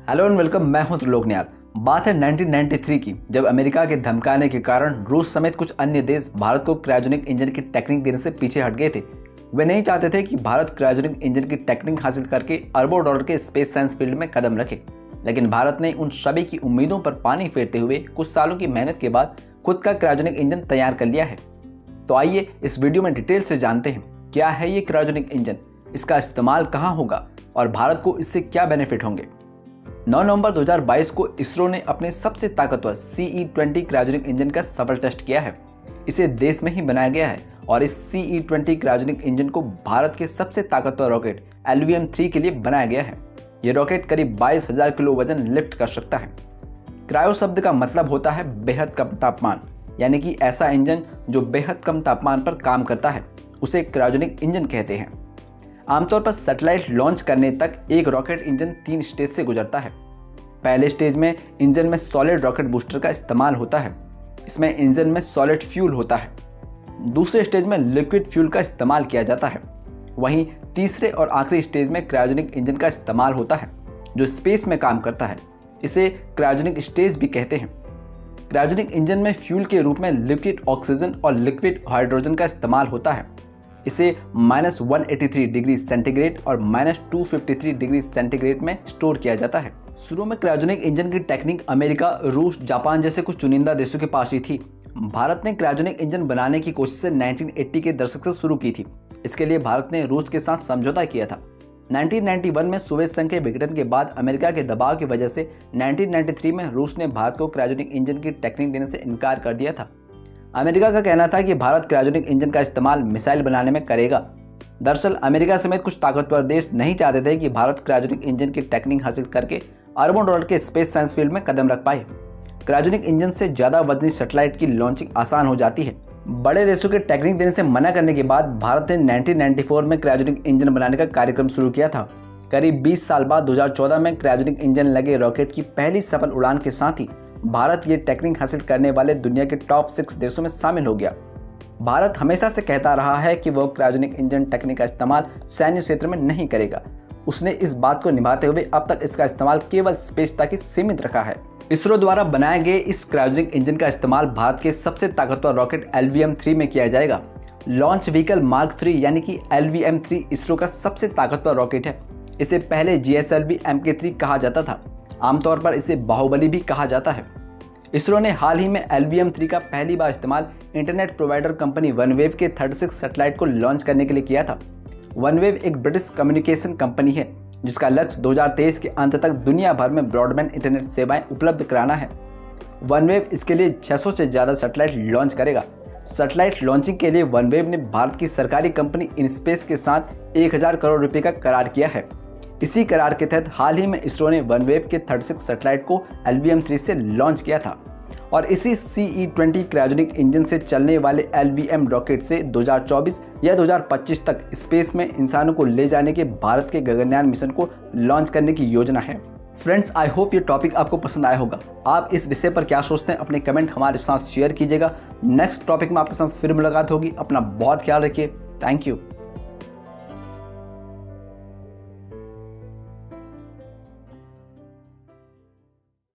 Hello and welcome. मैं हूं Trilok Niall. बात है 1993 की, जब अमेरिका के धमकाने के कारण रूस समेत कुछ अन्य देश भारत को क्रायोजेनिक इंजन की टेक्निक देने से पीछे हट गए थे। वे नहीं चाहते थे कि भारत क्रायोजेनिक इंजन की टेक्निक हासिल करके अरबों डॉलर के स्पेस साइंस फील्ड में कदम रखे। लेकिन भारत ने उन सभी की उम्मीदों पर पानी फेरते हुए कुछ सालों की मेहनत के बाद खुद का क्रायोजेनिक इंजन तैयार कर लिया है। तो आइए इस वीडियो में डिटेल से जानते हैं क्या है ये क्रायोजेनिक इंजन, इसका इस्तेमाल कहाँ होगा और भारत को इससे क्या बेनिफिट होंगे। 9 नवंबर 2022 को इसरो ने अपने सबसे ताकतवर CE-20 क्रायोजेनिक इंजन का सफल टेस्ट किया है। इसे देश में ही बनाया गया है और इस CE-20 क्रायोजेनिक इंजन को भारत के सबसे ताकतवर रॉकेट LVM-3 के लिए बनाया गया है। यह रॉकेट करीब 22,000 किलो वजन लिफ्ट कर सकता है। क्रायो शब्द का मतलब होता है बेहद कम तापमान, यानी कि ऐसा इंजन जो बेहद कम तापमान पर काम करता है उसे क्रायोजेनिक इंजन कहते हैं। आमतौर पर सैटेलाइट लॉन्च करने तक एक रॉकेट इंजन 3 स्टेज से गुजरता है। पहले स्टेज में इंजन में सॉलिड रॉकेट बूस्टर का इस्तेमाल होता है। इसमें इंजन में सॉलिड फ्यूल होता है। दूसरे स्टेज में लिक्विड फ्यूल का इस्तेमाल किया जाता है। वहीं तीसरे और आखिरी स्टेज में क्रायोजेनिक इंजन का इस्तेमाल होता है जो स्पेस में काम करता है। इसे क्रायोजेनिक स्टेज भी कहते हैं। क्रायोजेनिक इंजन में फ्यूल के रूप में लिक्विड ऑक्सीजन और लिक्विड हाइड्रोजन का इस्तेमाल होता है। इसे -183 डिग्री सेंटीग्रेड और -253 डिग्री सेंटीग्रेड में स्टोर किया जाता है। शुरू में क्रायोजेनिक इंजन की टेक्निक अमेरिका, रूस, जापान जैसे कुछ चुनिंदा देशों के पास ही थी। भारत ने क्रायोजेनिक इंजन बनाने की कोशिश 1980 के दशक से शुरू की थी। इसके लिए भारत ने रूस के साथ समझौता किया था। 1991 में सोवियत संघ के विघटन के बाद अमेरिका के दबाव की वजह से 1993 में रूस ने भारत को क्रायोजेनिक इंजन की टेक्निक देने से इनकार कर दिया था। अमेरिका का कहना था कि भारत क्रायोजेनिक इंजन का इस्तेमाल मिसाइल बनाने में करेगा। दरअसल अमेरिका समेत कुछ ताकतवर देश नहीं चाहते थे कि भारत क्रायोजेनिक इंजन की टेक्निक हासिल करके अरबों डॉलर के स्पेस साइंस फील्ड में कदम रख पाए। क्रायोजेनिक इंजन से ज्यादा वजनी सैटेलाइट की लॉन्चिंग आसान हो जाती है। बड़े देशों के टेक्निक देने से मना करने के बाद भारत ने 1994 में क्रायोजेनिक इंजन बनाने का कार्यक्रम शुरू किया था। करीब 20 साल बाद 2014 में क्रायोजेनिक इंजन लगे रॉकेट की पहली सफल उड़ान के साथ ही भारत ये टेक्निक हासिल करने वाले दुनिया के टॉप 6 देशों में शामिल हो गया। भारत हमेशा से कहता रहा है कि वह क्रायोजेनिक इंजन टेक्निक का इस्तेमाल सैन्य क्षेत्र में नहीं करेगा। उसने इस बात को निभाते हुए अब तक इसका इस्तेमाल केवल स्पेस तक ही सीमित रखा है। इसरो द्वारा बनाए गए इस क्रायोजेनिक इंजन का इस्तेमाल भारत के सबसे ताकतवर रॉकेट LVM-3 में किया जाएगा। लॉन्च व्हीकल मार्क 3 यानी कि LVM-3 इसरो का सबसे ताकतवर रॉकेट है। इसे पहले GSLV MK3 कहा जाता था। आमतौर पर इसे बाहुबली भी कहा जाता है। इसरो ने हाल ही में LVM-3 का पहली बार इस्तेमाल इंटरनेट प्रोवाइडर कंपनी वनवेव के 36 सैटेलाइट को लॉन्च करने के लिए किया था। वनवेव एक ब्रिटिश कम्युनिकेशन कंपनी है जिसका लक्ष्य 2023 के अंत तक दुनिया भर में ब्रॉडबैंड इंटरनेट सेवाएं उपलब्ध कराना है। वनवेव इसके लिए 600 से ज़्यादा सैटेलाइट लॉन्च करेगा। सैटेलाइट लॉन्चिंग के लिए वनवेव ने भारत की सरकारी कंपनी इनस्पेस के साथ 1000 करोड़ रुपए का करार किया है। इसी करार के तहत हाल ही में इसरो ने वनवेव के 36 सैटेलाइट को LVM-3 से लॉन्च किया था और इसी CE-20 क्रायोजेनिक इंजन से चलने वाले LVM रॉकेट से 2024 या 2025 तक स्पेस में इंसानों को ले जाने के भारत के गगनयान मिशन को लॉन्च करने की योजना है। फ्रेंड्स, आई होप ये टॉपिक आपको पसंद आया होगा। आप इस विषय पर क्या सोचते हैं अपने कमेंट हमारे साथ शेयर कीजिएगा। नेक्स्ट टॉपिक में आपके साथ फिर मुलाकात होगी। अपना बहुत ख्याल रखिए। Thank you.